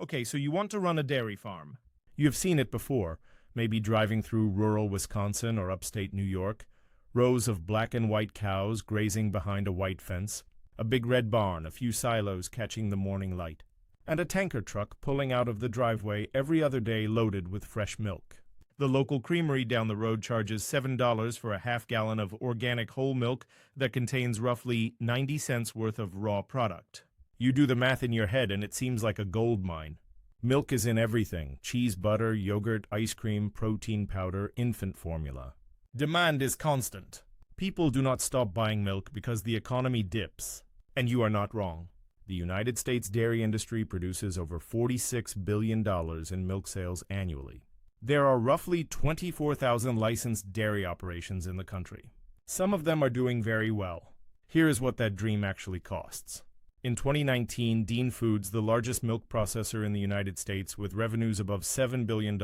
Okay, so you want to run a dairy farm. You've seen it before, maybe driving through rural Wisconsin or upstate New York. Rows of black and white cows grazing behind a white fence, a big red barn, a few silos catching the morning light, and a tanker truck pulling out of the driveway every other day loaded with fresh milk. The local creamery down the road charges $7 for a half-gallon of organic whole milk that contains roughly 90 cents worth of raw product. You do the math in your head and it seems like a gold mine. Milk is in everything: cheese, butter, yogurt, ice cream, protein powder, infant formula. Demand is constant. People do not stop buying milk because the economy dips. And you are not wrong. The United States dairy industry produces over $46 billion in milk sales annually. There are roughly 24,000 licensed dairy operations in the country. Some of them are doing very well. Here is what that dream actually costs. In 2019, Dean Foods, the largest milk processor in the United States with revenues above $7 billion,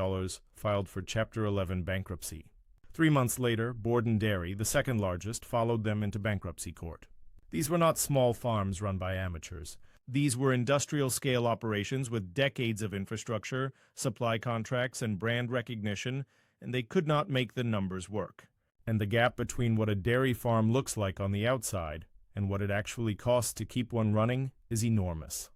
filed for Chapter 11 bankruptcy. 3 months later, Borden Dairy, the second largest, followed them into bankruptcy court. These were not small farms run by amateurs. These were industrial-scale operations with decades of infrastructure, supply contracts, and brand recognition, and they could not make the numbers work. And the gap between what a dairy farm looks like on the outside and what it actually costs to keep one running is enormous.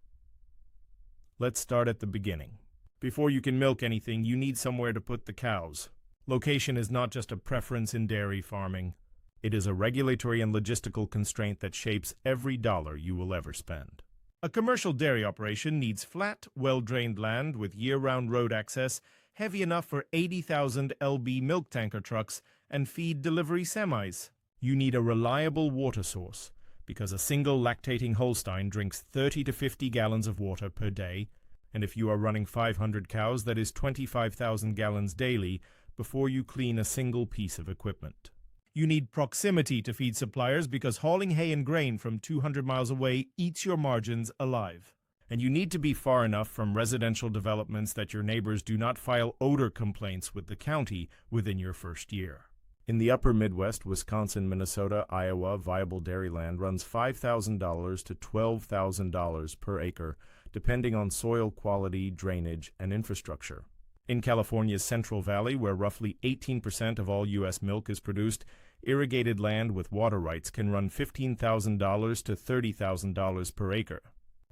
Let's start at the beginning. Before you can milk anything, you need somewhere to put the cows. Location is not just a preference in dairy farming. It is a regulatory and logistical constraint that shapes every dollar you will ever spend. A commercial dairy operation needs flat, well-drained land with year-round road access, heavy enough for 80,000 lb milk tanker trucks and feed delivery semis. You need a reliable water source, because a single lactating Holstein drinks 30 to 50 gallons of water per day, and if you are running 500 cows, that is 25,000 gallons daily before you clean a single piece of equipment. You need proximity to feed suppliers because hauling hay and grain from 200 miles away eats your margins alive. And you need to be far enough from residential developments that your neighbors do not file odor complaints with the county within your first year. In the upper Midwest, Wisconsin, Minnesota, Iowa, viable dairy land runs $5,000 to $12,000 per acre, depending on soil quality, drainage, and infrastructure. In California's Central Valley, where roughly 18% of all U.S. milk is produced, irrigated land with water rights can run $15,000 to $30,000 per acre.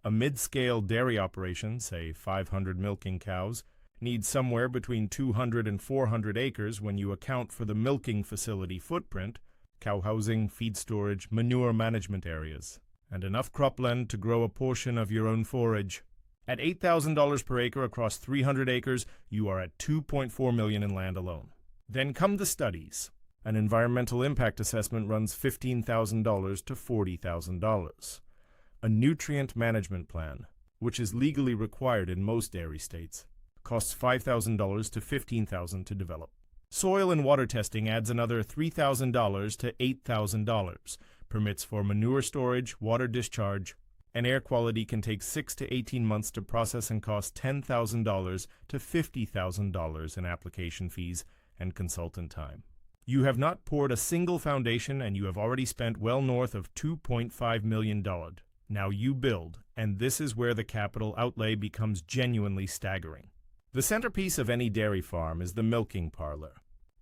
A mid-scale dairy operation, say 500 milking cows, needs somewhere between 200 and 400 acres when you account for the milking facility footprint, cow housing, feed storage, manure management areas, and enough cropland to grow a portion of your own forage. At $8,000 per acre across 300 acres, you are at $2.4 million in land alone. Then come the studies. An environmental impact assessment runs $15,000 to $40,000. A nutrient management plan, which is legally required in most dairy states, costs $5,000 to $15,000 to develop. Soil and water testing adds another $3,000 to $8,000, permits for manure storage, water discharge, and air quality can take 6 to 18 months to process and cost $10,000 to $50,000 in application fees and consultant time. You have not poured a single foundation and you have already spent well north of $2.5 million. Now you build, and this is where the capital outlay becomes genuinely staggering. The centerpiece of any dairy farm is the milking parlor.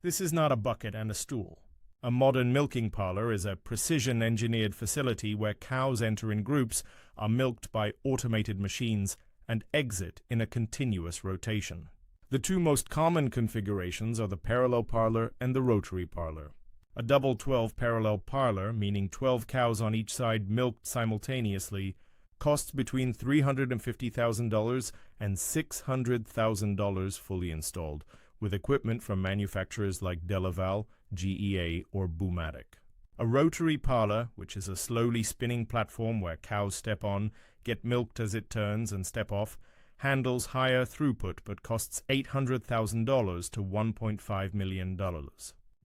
This is not a bucket and a stool. A modern milking parlor is a precision-engineered facility where cows enter in groups, are milked by automated machines, and exit in a continuous rotation. The two most common configurations are the parallel parlor and the rotary parlor. A double 12 parallel parlor, meaning 12 cows on each side milked simultaneously, costs between $350,000 and $600,000 fully installed, with equipment from manufacturers like Delaval, GEA, or Boomatic. A rotary parlor, which is a slowly spinning platform where cows step on, get milked as it turns, and step off, handles higher throughput but costs $800,000 to $1.5 million.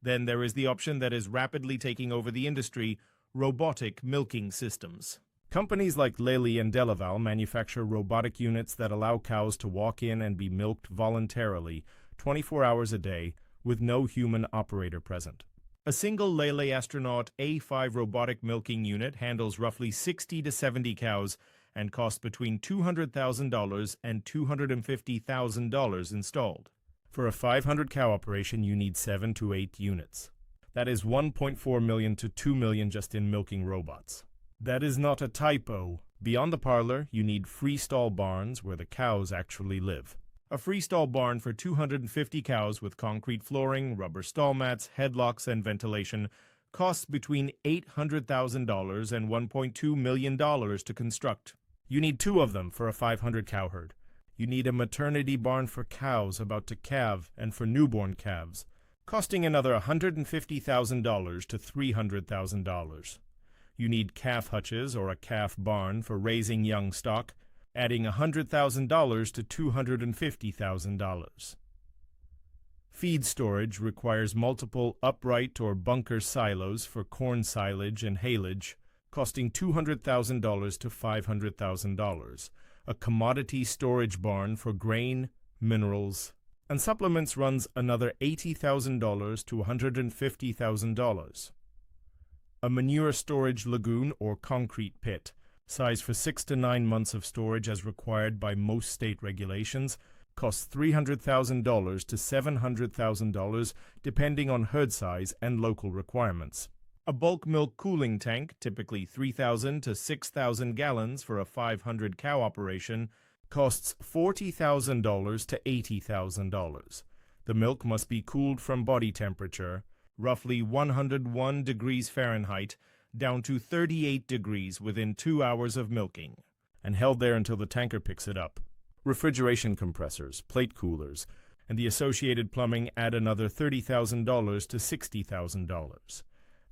Then there is the option that is rapidly taking over the industry, robotic milking systems. Companies like Lely and Delaval manufacture robotic units that allow cows to walk in and be milked voluntarily, 24 hours a day, with no human operator present. A single Lely Astronaut A5 robotic milking unit handles roughly 60 to 70 cows and costs between $200,000 and $250,000 installed. For a 500-cow operation, you need 7 to 8 units. That is $1.4 million to $2 million just in milking robots. That is not a typo. Beyond the parlor, you need freestall barns where the cows actually live. A freestall barn for 250 cows with concrete flooring, rubber stall mats, headlocks, and ventilation costs between $800,000 and $1.2 million to construct. You need 2 of them for a 500-cow herd. You need a maternity barn for cows about to calve and for newborn calves, costing another $150,000 to $300,000. You need calf hutches or a calf barn for raising young stock, adding $100,000 to $250,000. Feed storage requires multiple upright or bunker silos for corn silage and haylage, costing $200,000 to $500,000. A commodity storage barn for grain, minerals, and supplements runs another $80,000 to $150,000. A manure storage lagoon or concrete pit, size for 6 to 9 months of storage as required by most state regulations, costs $300,000 to $700,000 depending on herd size and local requirements. A bulk milk cooling tank, typically 3,000 to 6,000 gallons for a 500-cow operation, costs $40,000 to $80,000. The milk must be cooled from body temperature, roughly 101 degrees Fahrenheit, down to 38 degrees within 2 hours of milking, and held there until the tanker picks it up. Refrigeration compressors, plate coolers, and the associated plumbing add another $30,000 to $60,000.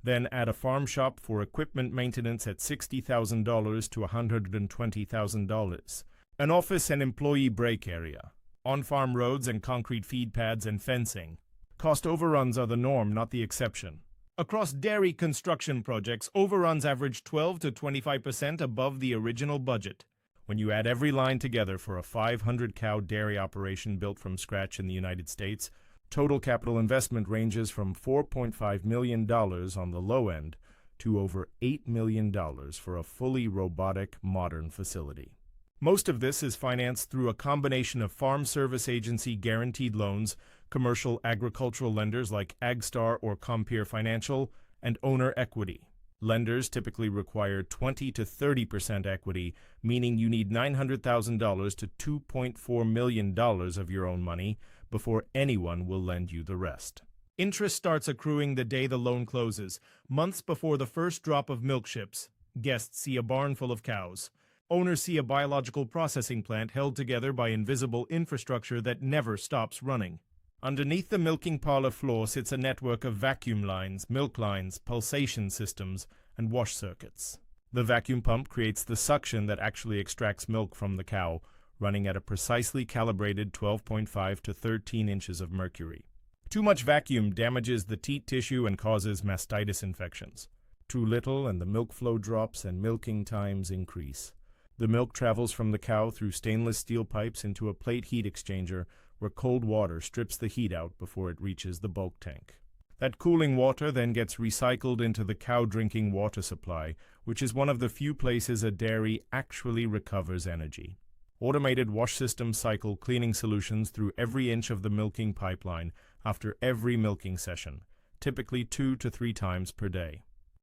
Then add a farm shop for equipment maintenance at $60,000 to $120,000. An office and employee break area, on-farm roads and concrete feed pads and fencing. Cost overruns are the norm, not the exception. Across dairy construction projects, overruns average 12 to 25% above the original budget. When you add every line together for a 500-cow dairy operation built from scratch in the United States, total capital investment ranges from $4.5 million on the low end to over $8 million for a fully robotic, modern facility. Most of this is financed through a combination of Farm Service Agency guaranteed loans, commercial agricultural lenders like AgStar or Compeer Financial, and owner equity. Lenders typically require 20 to 30% equity, meaning you need $900,000 to $2.4 million of your own money before anyone will lend you the rest. Interest starts accruing the day the loan closes, months before the first drop of milk ships. Guests see a barn full of cows. Owners see a biological processing plant held together by invisible infrastructure that never stops running. Underneath the milking parlor floor sits a network of vacuum lines, milk lines, pulsation systems, and wash circuits. The vacuum pump creates the suction that actually extracts milk from the cow, running at a precisely calibrated 12.5 to 13 inches of mercury. Too much vacuum damages the teat tissue and causes mastitis infections. Too little and the milk flow drops and milking times increase. The milk travels from the cow through stainless steel pipes into a plate heat exchanger where cold water strips the heat out before it reaches the bulk tank. That cooling water then gets recycled into the cow drinking water supply, which is one of the few places a dairy actually recovers energy. Automated wash systems cycle cleaning solutions through every inch of the milking pipeline after every milking session, typically 2 to 3 times per day.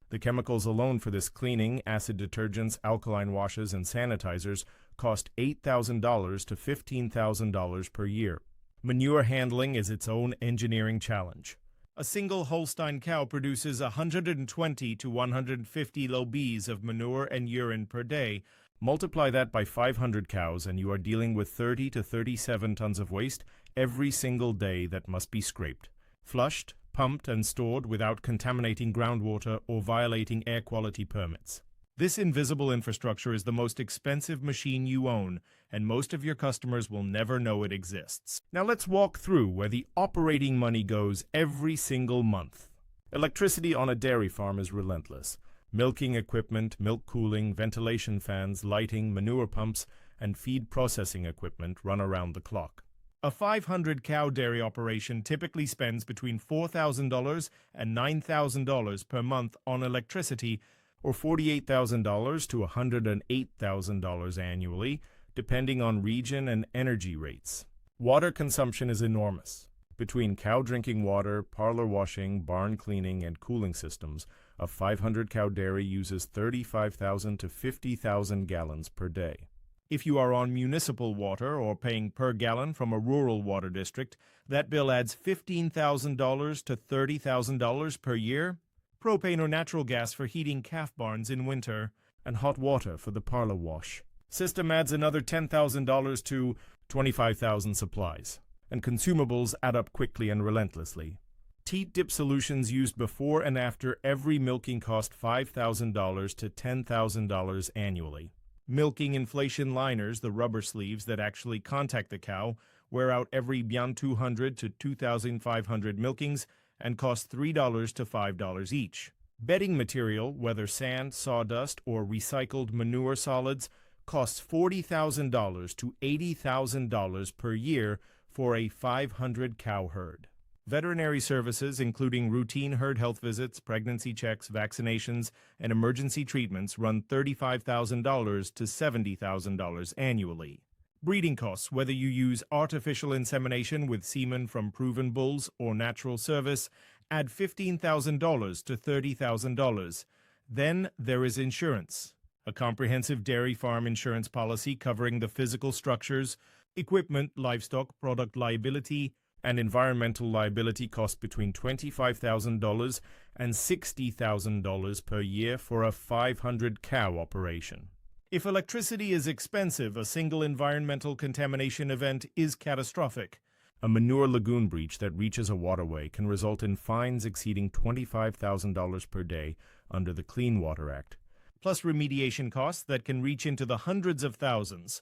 The chemicals alone for this cleaning, acid detergents, alkaline washes, and sanitizers cost $8,000 to $15,000 per year. Manure handling is its own engineering challenge. A single Holstein cow produces 120 to 150 lbs of manure and urine per day. Multiply that by 500 cows and you are dealing with 30 to 37 tons of waste every single day that must be scraped, flushed, pumped, and stored without contaminating groundwater or violating air quality permits. This invisible infrastructure is the most expensive machine you own, and most of your customers will never know it exists. Now let's walk through where the operating money goes every single month. Electricity on a dairy farm is relentless. Milking equipment, milk cooling, ventilation fans, lighting, manure pumps, and feed processing equipment run around the clock. A 500-cow dairy operation typically spends between $4,000 and $9,000 per month on electricity, or $48,000 to $108,000 annually, depending on region and energy rates. Water consumption is enormous. Between cow drinking water, parlor washing, barn cleaning, and cooling systems, a 500-cow dairy uses 35,000 to 50,000 gallons per day. If you are on municipal water or paying per gallon from a rural water district, that bill adds $15,000 to $30,000 per year. Propane or natural gas for heating calf barns in winter, and hot water for the parlor wash. System adds another $10,000 to $25,000 supplies, and consumables add up quickly and relentlessly. Teat dip solutions used before and after every milking cost $5,000 to $10,000 annually. Milking inflation liners, the rubber sleeves that actually contact the cow, wear out every 200 to 2,500 milkings and cost $3 to $5 each. Bedding material, whether sand, sawdust, or recycled manure solids, costs $40,000 to $80,000 per year for a 500-cow herd. Veterinary services, including routine herd health visits, pregnancy checks, vaccinations, and emergency treatments, run $35,000 to $70,000 annually. Breeding costs, whether you use artificial insemination with semen from proven bulls or natural service, add $15,000 to $30,000. Then there is insurance. A comprehensive dairy farm insurance policy covering the physical structures, equipment, livestock, product liability, and environmental liability costs between $25,000 and $60,000 per year for a 500-cow operation. If electricity is expensive, a single environmental contamination event is catastrophic. A manure lagoon breach that reaches a waterway can result in fines exceeding $25,000 per day under the Clean Water Act, plus remediation costs that can reach into the hundreds of thousands.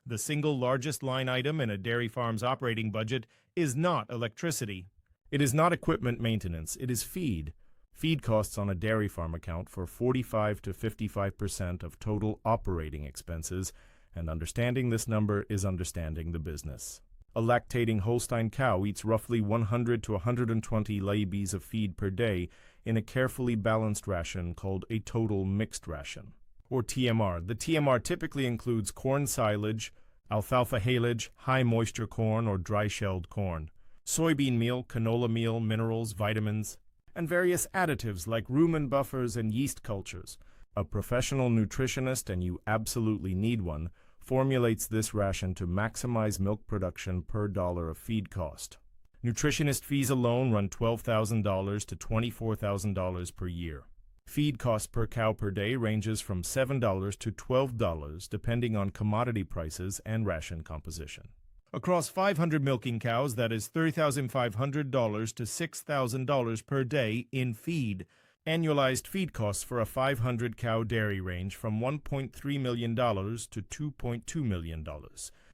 The single largest line item in a dairy farm's operating budget is not electricity. It is not equipment maintenance, it is feed. Feed costs on a dairy farm account for 45 to 55% of total operating expenses, and understanding this number is understanding the business. A lactating Holstein cow eats roughly 100 to 120 lbs of feed per day in a carefully balanced ration called a total mixed ration, or TMR. The TMR typically includes corn silage, alfalfa haylage, high moisture corn or dry-shelled corn, soybean meal, canola meal, minerals, vitamins, and various additives like rumen buffers and yeast cultures. A professional nutritionist, and you absolutely need one, formulates this ration to maximize milk production per dollar of feed cost. Nutritionist fees alone run $12,000 to $24,000 per year. Feed cost per cow per day ranges from $7 to $12 depending on commodity prices and ration composition. Across 500 milking cows, that is $3,500 to $6,000 per day in feed. Annualized feed costs for a 500-cow dairy range from $1.3 million to $2.2 million.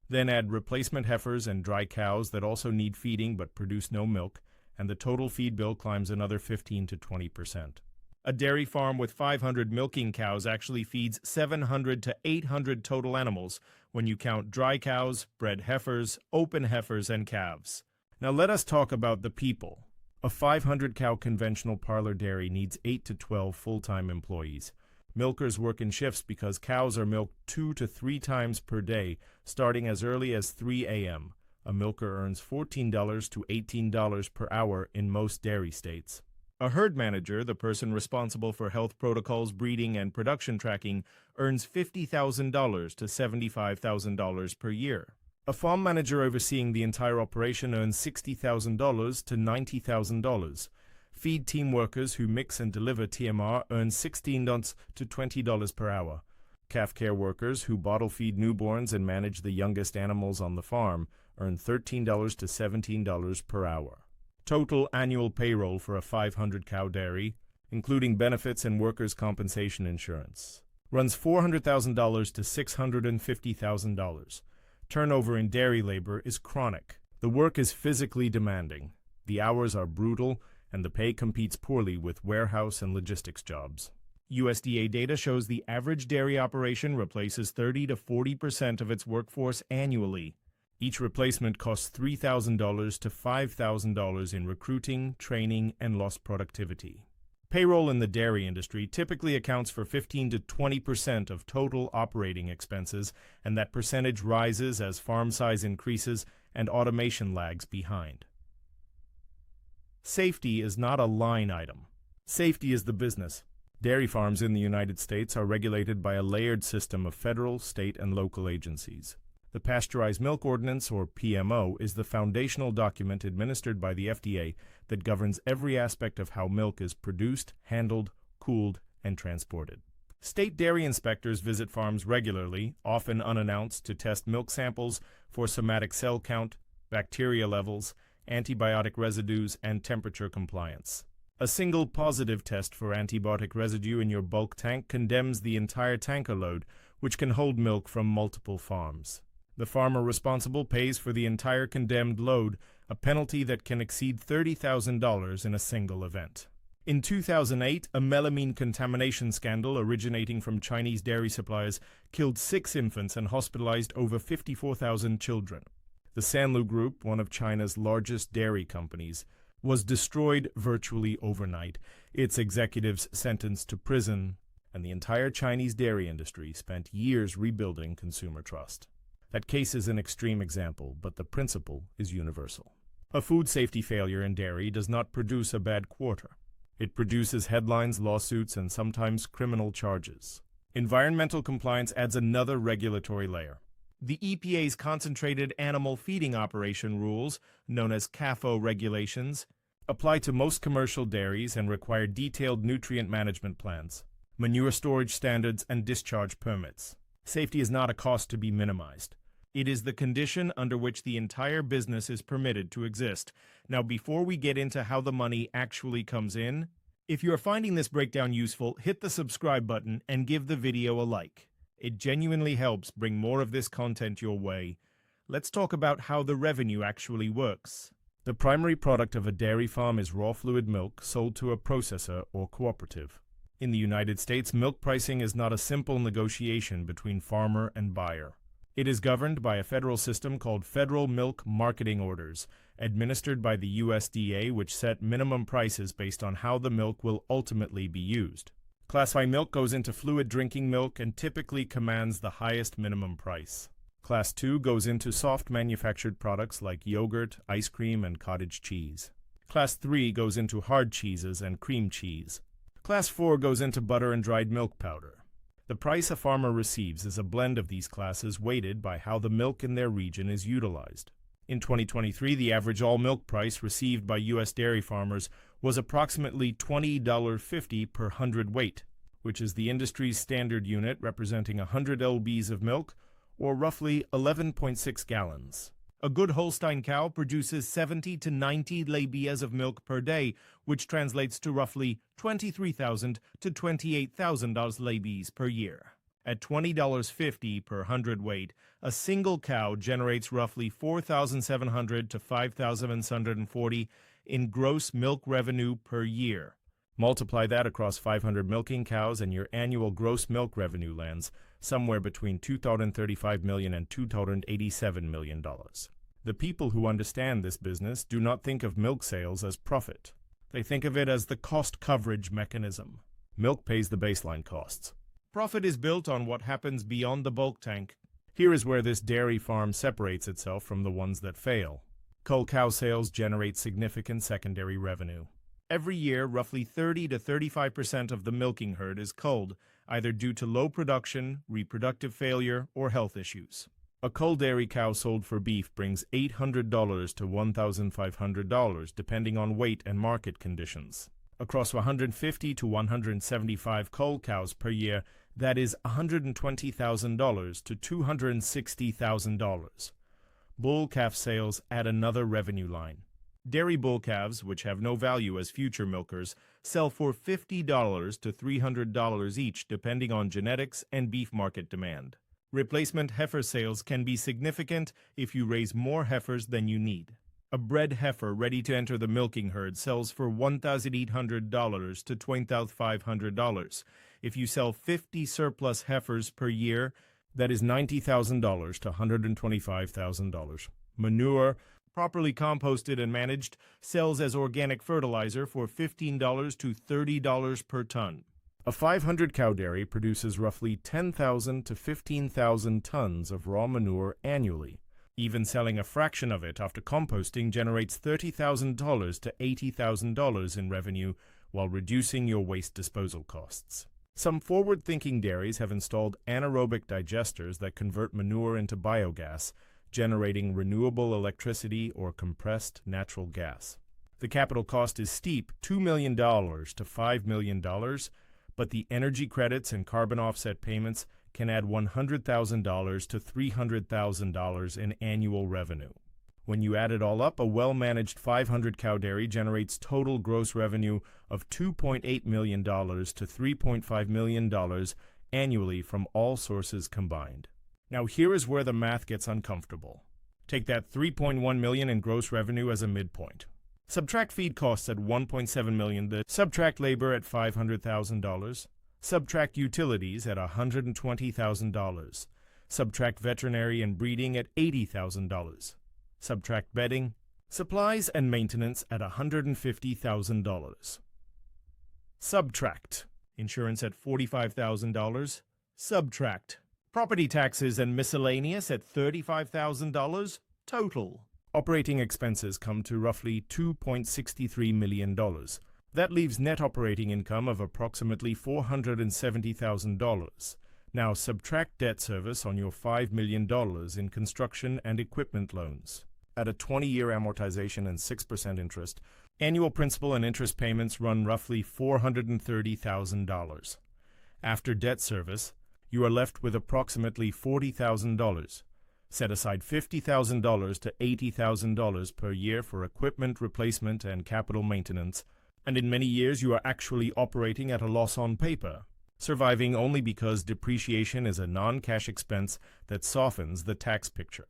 Then add replacement heifers and dry cows that also need feeding but produce no milk, and the total feed bill climbs another 15 to 20%. A dairy farm with 500 milking cows actually feeds 700 to 800 total animals when you count dry cows, bred heifers, open heifers, and calves. Now let us talk about the people. A 500-cow conventional parlor dairy needs 8 to 12 full-time employees. Milkers work in shifts because cows are milked 2 to 3 times per day, starting as early as 3 a.m. A milker earns $14 to $18 per hour in most dairy states. A herd manager, the person responsible for health protocols, breeding, and production tracking, earns $50,000 to $75,000 per year. A farm manager overseeing the entire operation earns $60,000 to $90,000. Feed team workers who mix and deliver TMR earn $16 to $20 per hour. Calf care workers who bottle feed newborns and manage the youngest animals on the farm earn $13 to $17 per hour. Total annual payroll for a 500-cow dairy, including benefits and workers' compensation insurance, runs $400,000 to $650,000. Turnover in dairy labor is chronic. The work is physically demanding. The hours are brutal, and the pay competes poorly with warehouse and logistics jobs. USDA data shows the average dairy operation replaces 30 to 40% of its workforce annually. Each replacement costs $3,000 to $5,000 in recruiting, training, and lost productivity. Payroll in the dairy industry typically accounts for 15 to 20% of total operating expenses, and that percentage rises as farm size increases and automation lags behind. Safety is not a line item. Safety is the business. Dairy farms in the United States are regulated by a layered system of federal, state, and local agencies. The Pasteurized Milk Ordinance, or PMO, is the foundational document administered by the FDA that governs every aspect of how milk is produced, handled, cooled, and transported. State dairy inspectors visit farms regularly, often unannounced, to test milk samples for somatic cell count, bacteria levels, antibiotic residues, and temperature compliance. A single positive test for antibiotic residue in your bulk tank condemns the entire tanker load, which can hold milk from multiple farms. The farmer responsible pays for the entire condemned load, a penalty that can exceed $30,000 in a single event. In 2008, a melamine contamination scandal originating from Chinese dairy suppliers killed 6 infants and hospitalized over 54,000 children. The Sanlu Group, one of China's largest dairy companies, was destroyed virtually overnight, its executives sentenced to prison, and the entire Chinese dairy industry spent years rebuilding consumer trust. That case is an extreme example, but the principle is universal. A food safety failure in dairy does not produce a bad quarter. It produces headlines, lawsuits, and sometimes criminal charges. Environmental compliance adds another regulatory layer. The EPA's Concentrated Animal Feeding Operation rules, known as CAFO regulations, apply to most commercial dairies and require detailed nutrient management plans, manure storage standards, and discharge permits. Safety is not a cost to be minimized. It is the condition under which the entire business is permitted to exist. Now, before we get into how the money actually comes in, if you are finding this breakdown useful, hit the subscribe button and give the video a like. It genuinely helps bring more of this content your way. Let's talk about how the revenue actually works. The primary product of a dairy farm is raw fluid milk sold to a processor or cooperative. In the United States, milk pricing is not a simple negotiation between farmer and buyer. It is governed by a federal system called Federal Milk Marketing Orders, administered by the USDA, which set minimum prices based on how the milk will ultimately be used. Class I milk goes into fluid drinking milk and typically commands the highest minimum price. Class II goes into soft manufactured products like yogurt, ice cream, and cottage cheese. Class III goes into hard cheeses and cream cheese. Class IV goes into butter and dried milk powder. The price a farmer receives is a blend of these classes weighted by how the milk in their region is utilized. In 2023, the average all-milk price received by U.S. dairy farmers was approximately $20.50 per hundredweight, which is the industry's standard unit representing 100 lbs of milk, or roughly 11.6 gallons. A good Holstein cow produces 70 to 90 labias of milk per day, which translates to roughly $23,000 to $28,000 labies per year. At $20.50 per hundredweight, a single cow generates roughly $4,700 to $5,740 in gross milk revenue per year. Multiply that across 500 milking cows and your annual gross milk revenue lands somewhere between $2,035 million and $2,087 million. The people who understand this business do not think of milk sales as profit. They think of it as the cost coverage mechanism. Milk pays the baseline costs. Profit is built on what happens beyond the bulk tank. Here is where this dairy farm separates itself from the ones that fail. Cull cow sales generate significant secondary revenue. Every year, roughly 30 to 35% of the milking herd is culled, either due to low production, reproductive failure, or health issues. A cull dairy cow sold for beef brings $800 to $1,500, depending on weight and market conditions. Across 150 to 175 cull cows per year, that is $120,000 to $260,000. Bull-calf sales add another revenue line. Dairy bull calves, which have no value as future milkers, sell for $50 to $300 each, depending on genetics and beef market demand. Replacement heifer sales can be significant if you raise more heifers than you need. A bred heifer ready to enter the milking herd sells for $1,800 to $2,500. If you sell 50 surplus heifers per year, that is $90,000 to $125,000. Manure, properly composted and managed, sells as organic fertilizer for $15 to $30 per ton. A 500-cow dairy produces roughly 10,000 to 15,000 tons of raw manure annually. Even selling a fraction of it after composting generates $30,000 to $80,000 in revenue while reducing your waste disposal costs. Some forward-thinking dairies have installed anaerobic digesters that convert manure into biogas, generating renewable electricity or compressed natural gas. The capital cost is steep, $2 million to $5 million, but the energy credits and carbon offset payments can add $100,000 to $300,000 in annual revenue. When you add it all up, a well-managed 500-cow dairy generates total gross revenue of $2.8 million to $3.5 million annually from all sources combined. Now here is where the math gets uncomfortable. Take that $3.1 million in gross revenue as a midpoint. Subtract feed costs at $1.7 million, subtract labor at $500,000, subtract utilities at $120,000, subtract veterinary and breeding at $80,000, subtract bedding, supplies and maintenance at $150,000. Subtract insurance at $45,000, subtract property taxes and miscellaneous at $35,000 total. Operating expenses come to roughly $2.63 million. That leaves net operating income of approximately $470,000. Now subtract debt service on your $5 million in construction and equipment loans. At a 20-year amortization and 6% interest, annual principal and interest payments run roughly $430,000. After debt service, you are left with approximately $40,000. Set aside $50,000 to $80,000 per year for equipment replacement and capital maintenance, and in many years you are actually operating at a loss on paper, surviving only because depreciation is a non-cash expense that softens the tax picture.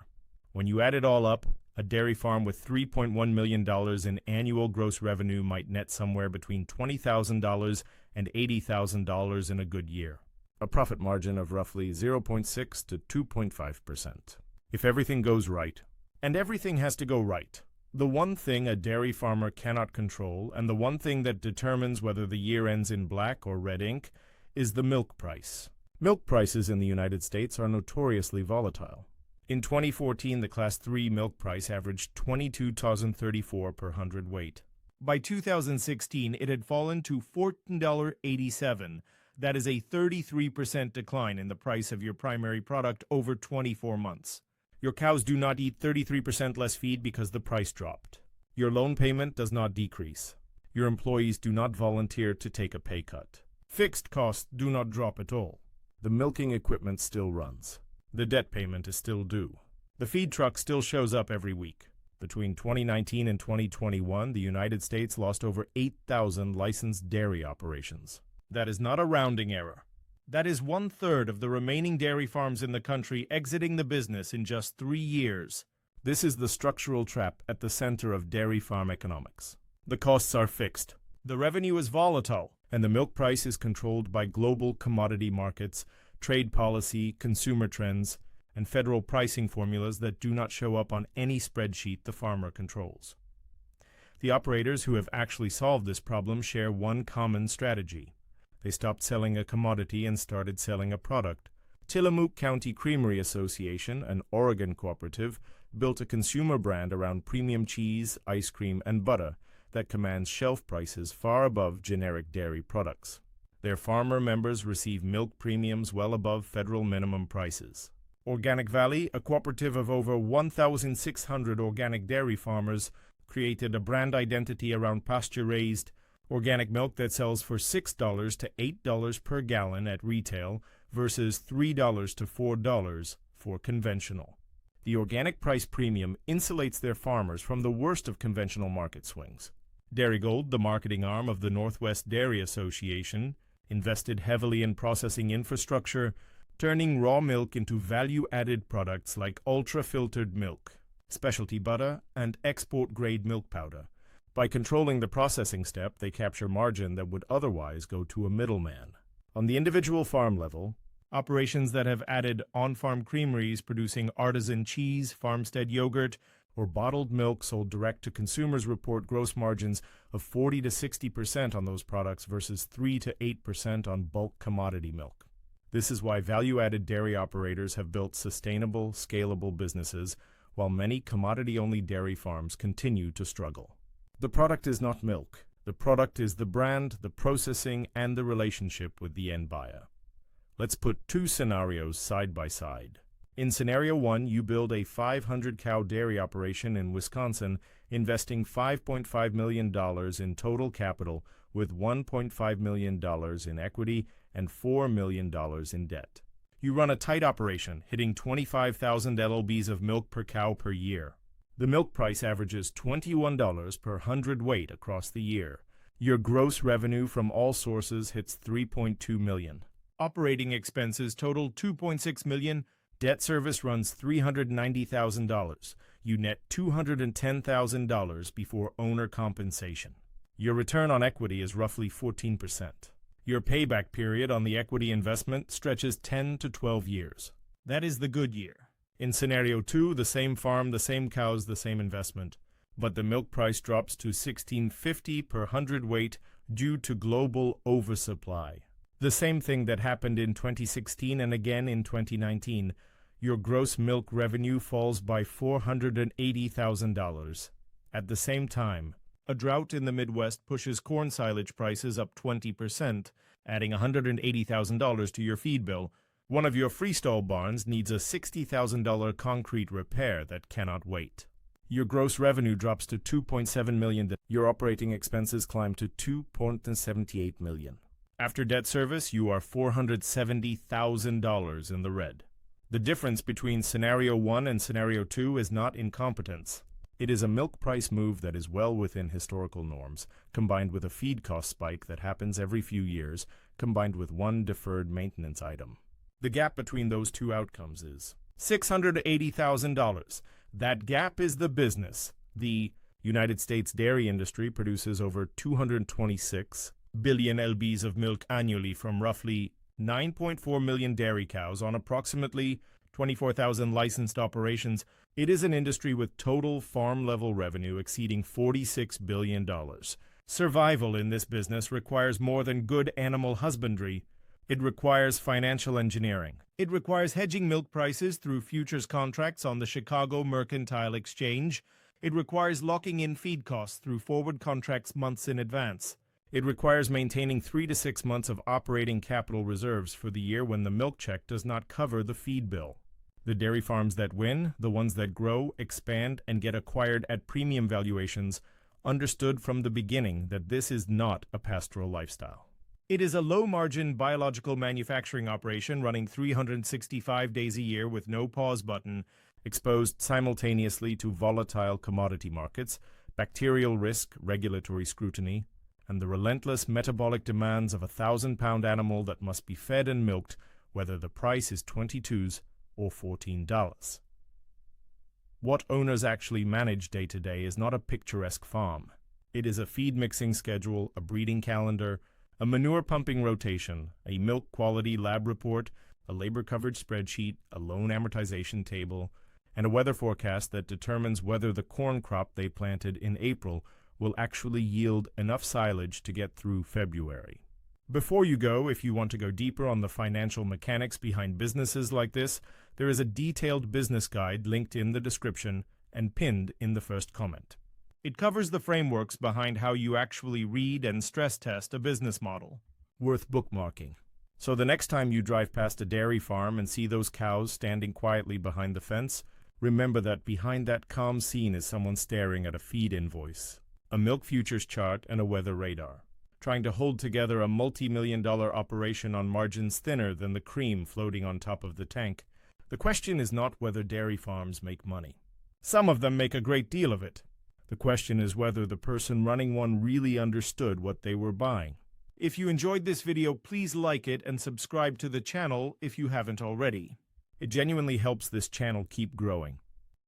When you add it all up, a dairy farm with $3.1 million in annual gross revenue might net somewhere between $20,000 and $80,000 in a good year, a profit margin of roughly 0.6 to 2.5%. If everything goes right, and everything has to go right, the one thing a dairy farmer cannot control, and the one thing that determines whether the year ends in black or red ink, is the milk price. Milk prices in the United States are notoriously volatile. In 2014, the Class 3 milk price averaged $22.34 per hundredweight. By 2016, it had fallen to $14.87. That is a 33% decline in the price of your primary product over 24 months. Your cows do not eat 33% less feed because the price dropped. Your loan payment does not decrease. Your employees do not volunteer to take a pay cut. Fixed costs do not drop at all. The milking equipment still runs. The debt payment is still due. The feed truck still shows up every week. Between 2019 and 2021, the United States lost over 8,000 licensed dairy operations. That is not a rounding error. That is 1/3 of the remaining dairy farms in the country exiting the business in just 3 years. This is the structural trap at the center of dairy farm economics. The costs are fixed. The revenue is volatile, and the milk price is controlled by global commodity markets, trade policy, consumer trends, and federal pricing formulas that do not show up on any spreadsheet the farmer controls. The operators who have actually solved this problem share one common strategy. They stopped selling a commodity and started selling a product. Tillamook County Creamery Association, an Oregon cooperative, built a consumer brand around premium cheese, ice cream, and butter that commands shelf prices far above generic dairy products. Their farmer members receive milk premiums well above federal minimum prices. Organic Valley, a cooperative of over 1,600 organic dairy farmers, created a brand identity around pasture-raised, organic milk that sells for $6 to $8 per gallon at retail versus $3 to $4 for conventional. The organic price premium insulates their farmers from the worst of conventional market swings. Dairygold, the marketing arm of the Northwest Dairy Association, invested heavily in processing infrastructure, turning raw milk into value-added products like ultra-filtered milk, specialty butter, and export-grade milk powder. By controlling the processing step, they capture margin that would otherwise go to a middleman. On the individual farm level, operations that have added on-farm creameries producing artisan cheese, farmstead yogurt, or bottled milk sold direct to consumers report gross margins of 40 to 60% on those products versus 3 to 8% on bulk commodity milk. This is why value-added dairy operators have built sustainable, scalable businesses, while many commodity-only dairy farms continue to struggle. The product is not milk. The product is the brand, the processing, and the relationship with the end buyer. Let's put two scenarios side by side. In scenario 1, you build a 500-cow dairy operation in Wisconsin, investing $5.5 million in total capital with $1.5 million in equity and $4 million in debt. You run a tight operation, hitting 25,000 lbs of milk per cow per year. The milk price averages $21 per hundredweight across the year. Your gross revenue from all sources hits $3.2 million. Operating expenses total $2.6 million. Debt service runs $390,000. You net $210,000 before owner compensation. Your return on equity is roughly 14%. Your payback period on the equity investment stretches 10 to 12 years. That is the good year. In scenario 2, the same farm, the same cows, the same investment, but the milk price drops to $16.50 per hundredweight due to global oversupply. The same thing that happened in 2016 and again in 2019. Your gross milk revenue falls by $480,000. At the same time, a drought in the Midwest pushes corn silage prices up 20%, adding $180,000 to your feed bill. One of your freestall barns needs a $60,000 concrete repair that cannot wait. Your gross revenue drops to $2.7 million. Your operating expenses climb to $2.78 million. After debt service, you are $470,000 in the red. The difference between scenario 1 and scenario 2 is not incompetence. It is a milk price move that is well within historical norms, combined with a feed cost spike that happens every few years, combined with one deferred maintenance item. The gap between those two outcomes is $680,000. That gap is the business. The United States dairy industry produces over 226 billion lbs of milk annually from roughly 9.4 million dairy cows on approximately 24,000 licensed operations. It is an industry with total farm-level revenue exceeding $46 billion. Survival in this business requires more than good animal husbandry. It requires financial engineering. It requires hedging milk prices through futures contracts on the Chicago Mercantile Exchange. It requires locking in feed costs through forward contracts months in advance. It requires maintaining 3 to 6 months of operating capital reserves for the year when the milk check does not cover the feed bill. The dairy farms that win, the ones that grow, expand, and get acquired at premium valuations, understood from the beginning that this is not a pastoral lifestyle. It is a low-margin biological manufacturing operation running 365 days a year with no pause button, exposed simultaneously to volatile commodity markets, bacterial risk, regulatory scrutiny, and the relentless metabolic demands of a 1,000-pound animal that must be fed and milked, whether the price is $22 or $14. What owners actually manage day to day is not a picturesque farm. It is a feed mixing schedule, a breeding calendar, a manure pumping rotation, a milk quality lab report, a labor coverage spreadsheet, a loan amortization table, and a weather forecast that determines whether the corn crop they planted in April will actually yield enough silage to get through February. Before you go, if you want to go deeper on the financial mechanics behind businesses like this, there is a detailed business guide linked in the description and pinned in the first comment. It covers the frameworks behind how you actually read and stress test a business model. Worth bookmarking. So the next time you drive past a dairy farm and see those cows standing quietly behind the fence, remember that behind that calm scene is someone staring at a feed invoice, a milk futures chart, and a weather radar, trying to hold together a multi-million-dollar operation on margins thinner than the cream floating on top of the tank. The question is not whether dairy farms make money. Some of them make a great deal of it. The question is whether the person running one really understood what they were buying. If you enjoyed this video, please like it and subscribe to the channel if you haven't already. It genuinely helps this channel keep growing.